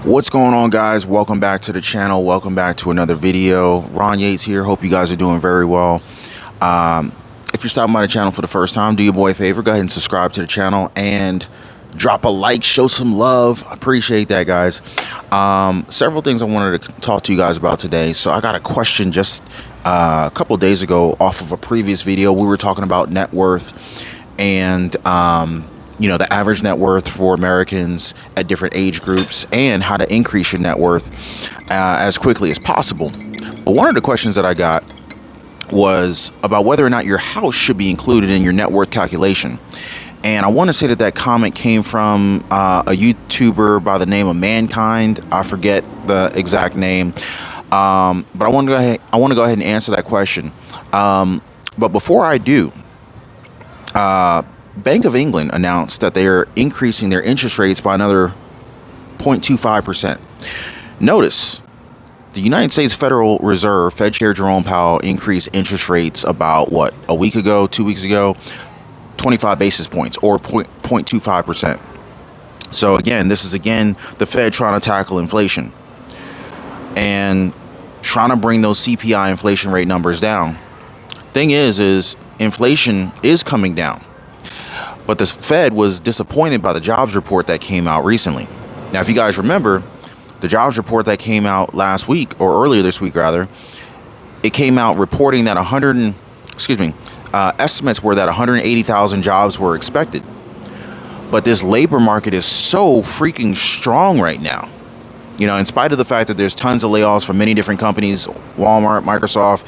What's going on, guys? Welcome back to the channel. Welcome back to another video. Ron Yates here. Hope you guys are doing very well. If you're stopping by the channel for the first time, do your boy a favor, go ahead and subscribe to the channel and drop a like, show some love. I appreciate that, guys. Several things I wanted to talk to you guys about today. So I got a question just a couple of days ago off of a previous video. We were talking about net worth and the average net worth for Americans at different age groups and how to increase your net worth as quickly as possible. But one of the questions that I got was about whether or not your house should be included in your net worth calculation. And I want to say that comment came from a YouTuber by the name of Mankind. I forget the exact name, but I want to go ahead and answer that question. But before I do, Bank of England announced that they are increasing their interest rates by another 0.25%. Notice, the United States Federal Reserve, Fed Chair Jerome Powell, increased interest rates about, a week ago, 2 weeks ago, 25 basis points or 0.25%. So again, this is the Fed trying to tackle inflation and trying to bring those CPI inflation rate numbers down. Thing is inflation is coming down. But the Fed was disappointed by the jobs report that came out recently. Now, if you guys remember, the jobs report that came out last week, or earlier this week rather, it came out reporting that estimates were that 180,000 jobs were expected. But this labor market is so freaking strong right now. In spite of the fact that there's tons of layoffs from many different companies, Walmart, Microsoft,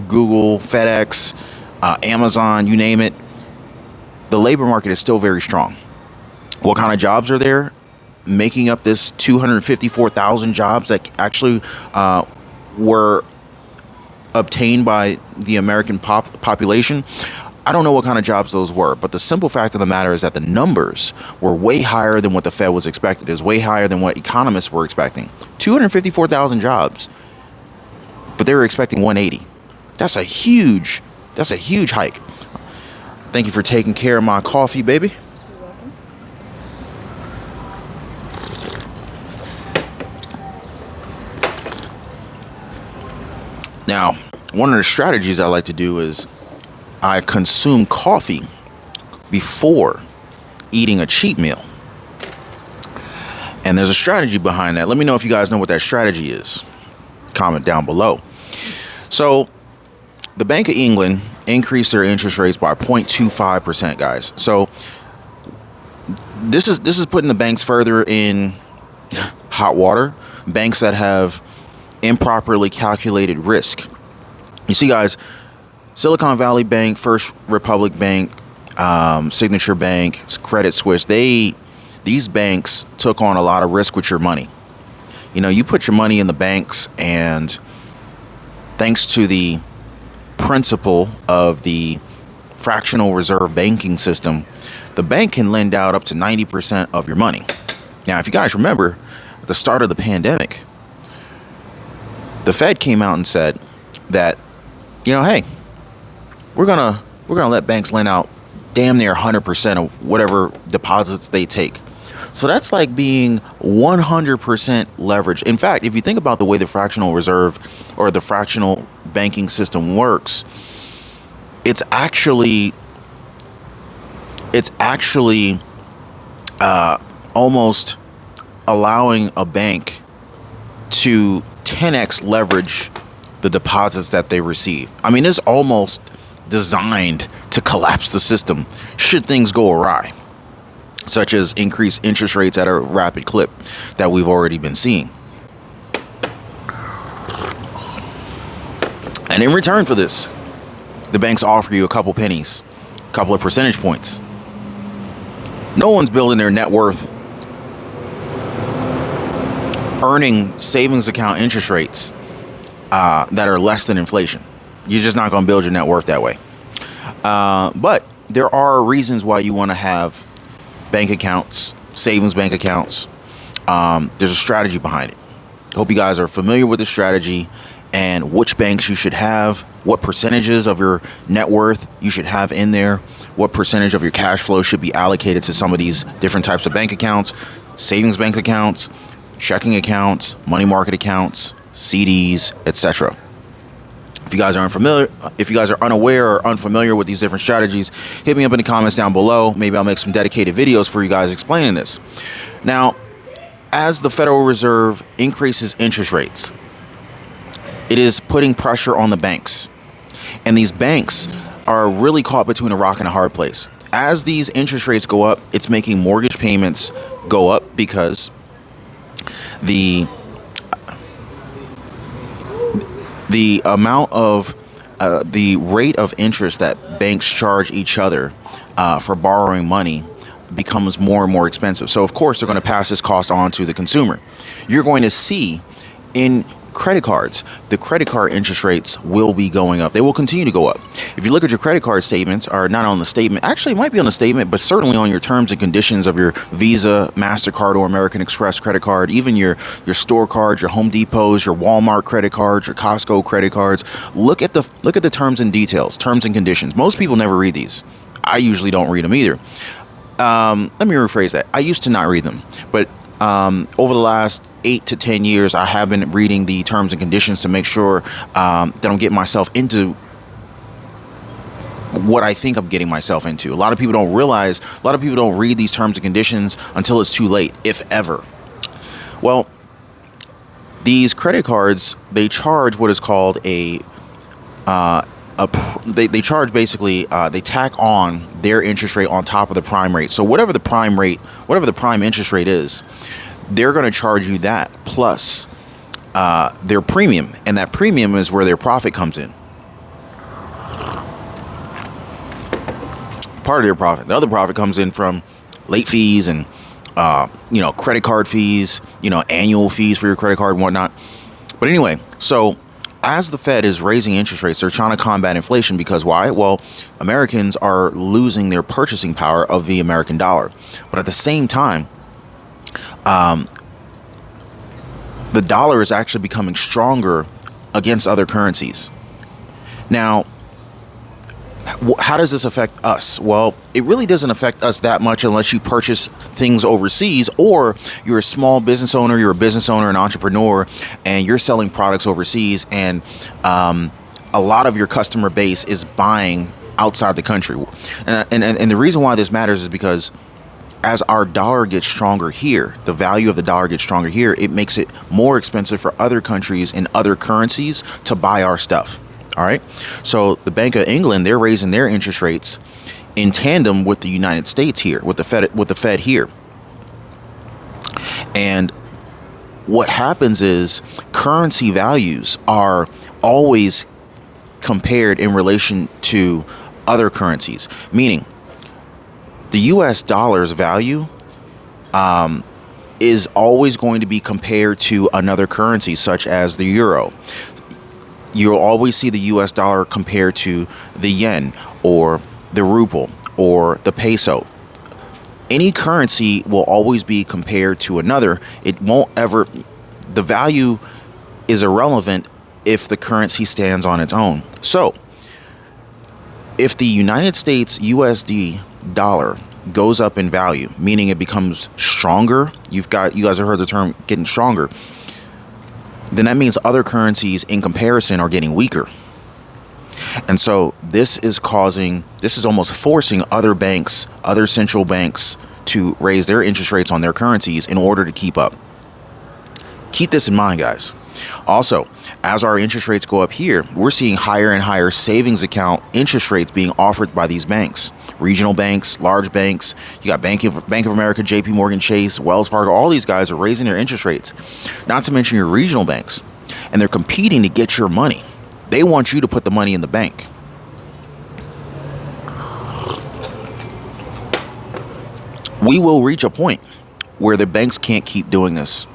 Google, FedEx, Amazon, you name it, the labor market is still very strong. What kind of jobs are there making up this 254,000 jobs that actually were obtained by the American population? I don't know what kind of jobs those were, but the simple fact of the matter is that the numbers were way higher than what the Fed was expected. It was way higher than what economists were expecting. 254,000 jobs, but they were expecting 180. That's a huge hike. Thank you for taking care of my coffee, baby. You're welcome. Now, one of the strategies I like to do is I consume coffee before eating a cheat meal. And there's a strategy behind that. Let me know if you guys know what that strategy is. Comment down below. So, the Bank of England increased their interest rates by 0.25%, guys. So this is putting the banks further in hot water. Banks that have improperly calculated risk. You see, guys, Silicon Valley Bank, First Republic Bank, Signature Bank, Credit Suisse, these banks took on a lot of risk with your money. You put your money in the banks, and thanks to the principle of the fractional reserve banking system, the bank can lend out up to 90% of your money. Now, if you guys remember, at the start of the pandemic, the Fed came out and said that, hey, we're gonna let banks lend out damn near 100% of whatever deposits they take. So that's like being 100% leverage. In fact, if you think about the way the fractional reserve or the fractional banking system works, it's actually almost allowing a bank to 10x leverage the deposits that they receive. I mean, it's almost designed to collapse the system should things go awry, such as increased interest rates at a rapid clip that we've already been seeing. And in return for this, the banks offer you a couple pennies, a couple of percentage points. No one's building their net worth earning savings account interest rates that are less than inflation. You're just not going to build your net worth that way. But there are reasons why you want to have bank accounts, savings bank accounts. There's a strategy behind it. Hope you guys are familiar with the strategy and which banks you should have, what percentages of your net worth you should have in there, what percentage of your cash flow should be allocated to some of these different types of bank accounts, savings bank accounts, checking accounts, money market accounts, CDs, etc. If you guys are unaware or unfamiliar with these different strategies, hit me up in the comments down below. Maybe I'll make some dedicated videos for you guys explaining this. Now, as the Federal Reserve increases interest rates, it is putting pressure on the banks. And these banks are really caught between a rock and a hard place. As these interest rates go up, it's making mortgage payments go up because the amount of the rate of interest that banks charge each other for borrowing money becomes more and more expensive. So of course they're going to pass this cost on to the consumer. You're going to see in credit cards, the credit card interest rates will be going up. They will continue to go up. If you look at your credit card statements, or not on the statement, actually it might be on the statement, but certainly on your terms and conditions of your Visa, MasterCard, or American Express credit card, even your store cards, your Home Depots, your Walmart credit cards, your Costco credit cards, look at the terms and details, terms and conditions. Most people never read these. I usually don't read them either. Let me rephrase that. I used to not read them, but over the last 8 to 10 years, I have been reading the terms and conditions to make sure that I'm getting myself into what I think I'm getting myself into. A lot of people don't realize, a lot of people don't read these terms and conditions until it's too late, if ever. Well, these credit cards, they charge what is called they charge basically, they tack on their interest rate on top of the prime rate. So whatever the prime interest rate is, they're going to charge you that plus their premium. And that premium is where their profit comes in. Part of their profit. The other profit comes in from late fees and, credit card fees, annual fees for your credit card and whatnot. But anyway, so as the Fed is raising interest rates, they're trying to combat inflation because why? Well, Americans are losing their purchasing power of the American dollar. But at the same time, the dollar is actually becoming stronger against other currencies. Now, how does this affect us? Well, it really doesn't affect us that much unless you purchase things overseas, or you're a small business owner, you're a business owner, an entrepreneur, and you're selling products overseas, and a lot of your customer base is buying outside the country. And the reason why this matters is because as our dollar gets stronger here, the value of the dollar gets stronger here, it makes it more expensive for other countries in other currencies to buy our stuff. All right. So the Bank of England, they're raising their interest rates in tandem with the United States here, with the Fed here. And what happens is currency values are always compared in relation to other currencies, meaning the US dollar's value is always going to be compared to another currency, such as the euro. You'll always see the US dollar compared to the yen or the ruble or the peso. Any currency will always be compared to another. It won't ever, the value is irrelevant if the currency stands on its own. So if the United States USD dollar goes up in value, meaning it becomes stronger, you guys have heard the term getting stronger, then that means other currencies in comparison are getting weaker. And so this is almost forcing other banks, other central banks, to raise their interest rates on their currencies in order to keep up. Keep this in mind, guys. Also, as our interest rates go up here, we're seeing higher and higher savings account interest rates being offered by these banks. Regional banks, large banks, you got Bank of America, JP Morgan Chase, Wells Fargo, all these guys are raising their interest rates. Not to mention your regional banks. And they're competing to get your money. They want you to put the money in the bank. We will reach a point where the banks can't keep doing this.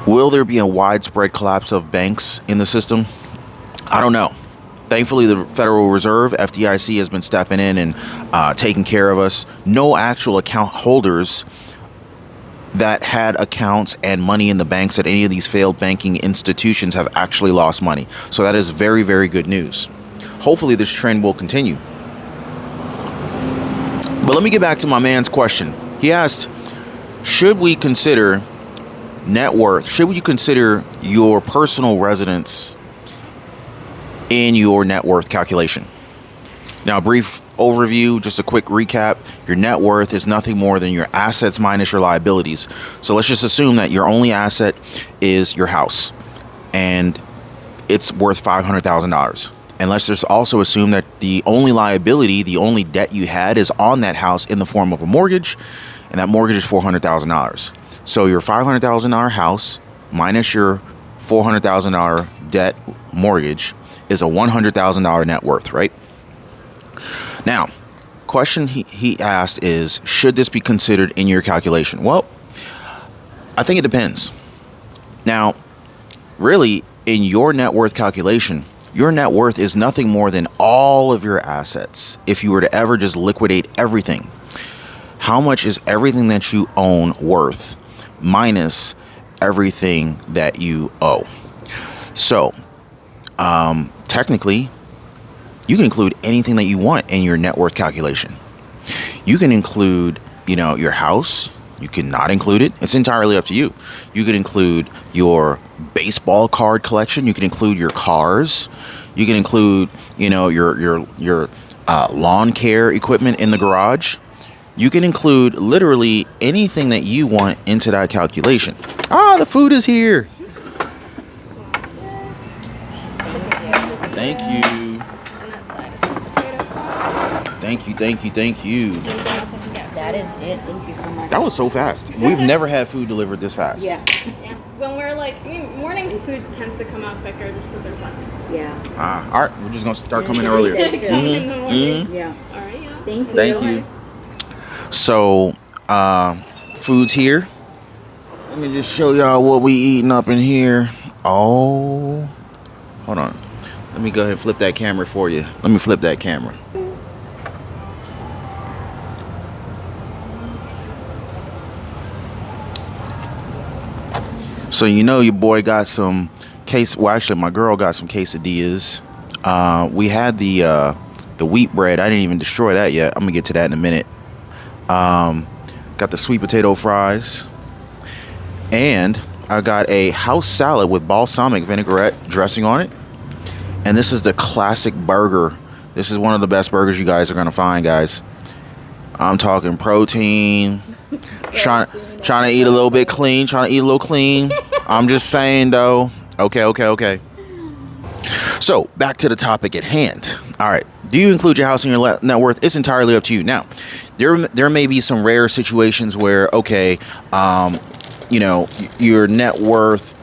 Will there be a widespread collapse of banks in the system? I don't know. Thankfully, the Federal Reserve, FDIC, has been stepping in and taking care of us. No actual account holders that had accounts and money in the banks at any of these failed banking institutions have actually lost money. So that is very, very good news. Hopefully this trend will continue. But let me get back to my man's question. He asked, should we consider net worth? Should you consider your personal residence in your net worth calculation? Now, a brief overview, just a quick recap. Your net worth is nothing more than your assets minus your liabilities. So let's just assume that your only asset is your house and it's worth $500,000. And let's just also assume that the only liability, the only debt you had is on that house in the form of a mortgage, and that mortgage is $400,000. So your $500,000 house minus your $400,000 debt mortgage is a $100,000 net worth, right? Now, question he asked is, should this be considered in your calculation? Well, I think it depends. Now, really, in your net worth calculation, your net worth is nothing more than all of your assets. If you were to ever just liquidate everything, how much is everything that you own worth minus everything that you owe? So, technically, you can include anything that you want in your net worth calculation. You can include, your house. You can not include it. It's entirely up to you. You can include your baseball card collection. You can include your cars. You can include, your lawn care equipment in the garage. You can include literally anything that you want into that calculation. The food is here. Thank you. Thank you. That is it. Thank you so much. That was so fast. We've never had food delivered this fast. Yeah. When we're mornings food tends to come out quicker just because there's less people. Yeah. All right, we're just gonna start coming earlier. Yeah. All right, yeah. Thank you. So, food's here. Let me just show y'all what we eating up in here. Oh, hold on. Let me go ahead and flip that camera for you. Let me flip that camera. So your boy got some my girl got some quesadillas. We had the wheat bread. I didn't even destroy that yet. I'm gonna get to that in a minute. Got the sweet potato fries, and I got a house salad with balsamic vinaigrette dressing on it. And this is the classic burger. This is one of the best burgers you guys are gonna find, guys. I'm talking protein. Trying to eat a little bit clean. Trying to eat a little clean. I'm just saying, though. Okay. So, back to the topic at hand. All right. Do you include your house in your net worth? It's entirely up to you. Now, there may be some rare situations where, your net worth,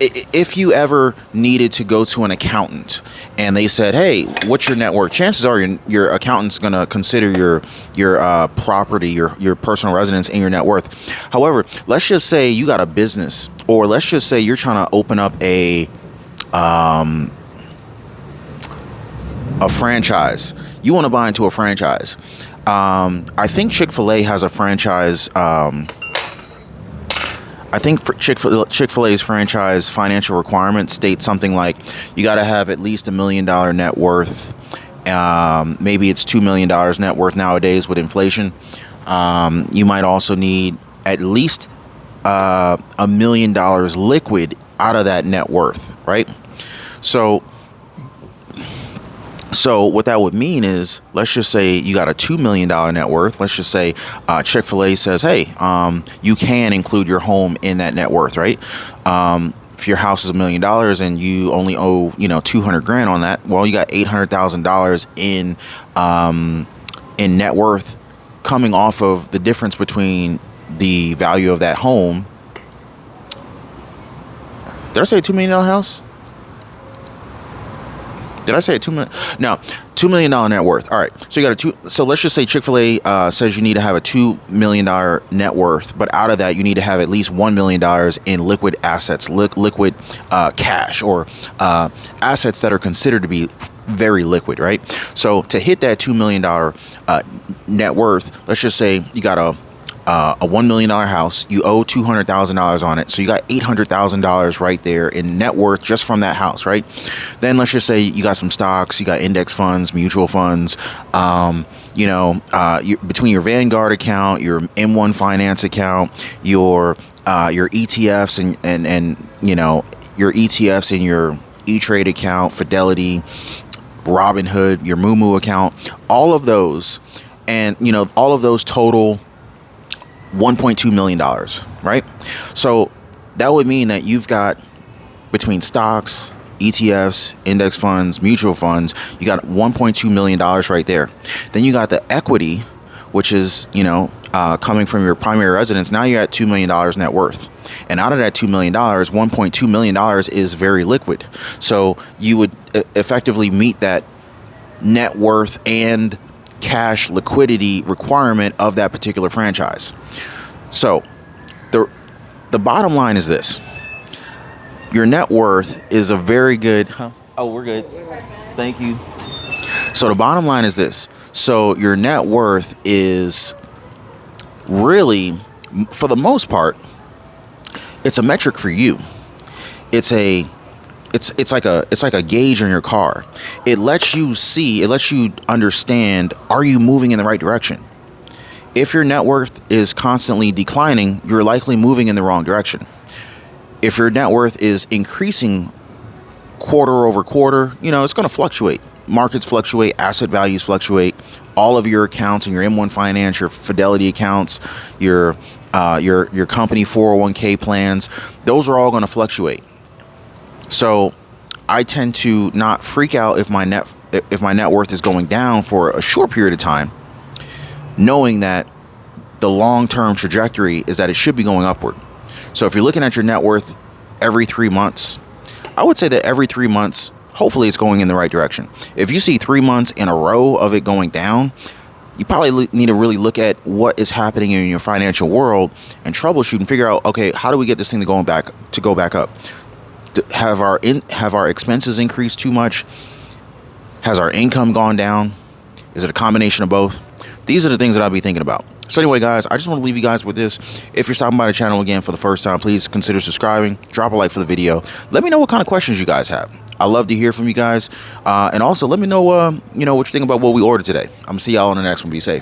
if you ever needed to go to an accountant and they said, hey, what's your net worth? Chances are your accountant's going to consider your property, your personal residence in your net worth. However, let's just say you got a business, or let's just say you're trying to open up a franchise. You want to buy into a franchise. I think Chick-fil-A has a franchise. I think for Chick-fil-A's franchise financial requirements state something like you got to have at least $1 million net worth. Maybe it's $2 million net worth nowadays with inflation. You might also need at least $1 million liquid out of that net worth, right? So what that would mean is, let's just say you got a $2 million net worth. Let's just say Chick-fil-A says, hey, you can include your home in that net worth, right? If your house is $1 million and you only owe, $200,000 on that, well, you got $800,000 in net worth coming off of the difference between the value of that home. Did I say $2 million house? Did I say $2 million? No, $2 million net worth. All right. So you got so let's just say Chick-fil-A says you need to have a $2 million net worth, but out of that you need to have at least $1 million in liquid assets, liquid cash, or assets that are considered to be very liquid, right? So to hit that $2 million net worth, let's just say you got a $1 million house, you owe $200,000 on it. So you got $800,000 right there in net worth just from that house, right? Then let's just say you got some stocks, you got index funds, mutual funds, between your Vanguard account, your M1 Finance account, your ETFs and your ETFs in your E-Trade account, Fidelity, Robinhood, your Moomoo account, all of those, and all of those total $1.2 million, right? So that would mean that you've got, between stocks, ETFs, index funds, mutual funds, you got $1.2 million right there. Then you got the equity, which is, coming from your primary residence. Now you're at $2 million net worth. And out of that $2 million, $1.2 million is very liquid. So you would effectively meet that net worth and cash liquidity requirement of that particular franchise. So the bottom line is this. Your net worth is a very good... Oh, we're good. Thank you. So the bottom line is this. So your net worth is really, for the most part, it's a metric for you. It's like a gauge on your car. It lets you understand, are you moving in the right direction? If your net worth is constantly declining, you're likely moving in the wrong direction. If your net worth is increasing quarter over quarter, it's going to fluctuate. Markets fluctuate, asset values fluctuate. All of your accounts in your M1 Finance, your Fidelity accounts, your company 401k plans, those are all going to fluctuate. So I tend to not freak out if my net worth is going down for a short period of time, knowing that the long-term trajectory is that it should be going upward. So if you're looking at your net worth every 3 months, I would say that every 3 months, hopefully it's going in the right direction. If you see 3 months in a row of it going down, you probably need to really look at what is happening in your financial world and troubleshoot and figure out, okay, how do we get this thing to go back up? Have our expenses increased too much? Has our income gone down? Is it a combination of both? These are the things that I'll be thinking about. So anyway, guys, I just want to leave you guys with this. If you're stopping by the channel again for the first time, please consider subscribing. Drop a like for the video. Let me know what kind of questions you guys have. I love to hear from you guys. And also let me know, what you think about what we ordered today. I'm going to see y'all on the next one. Be safe.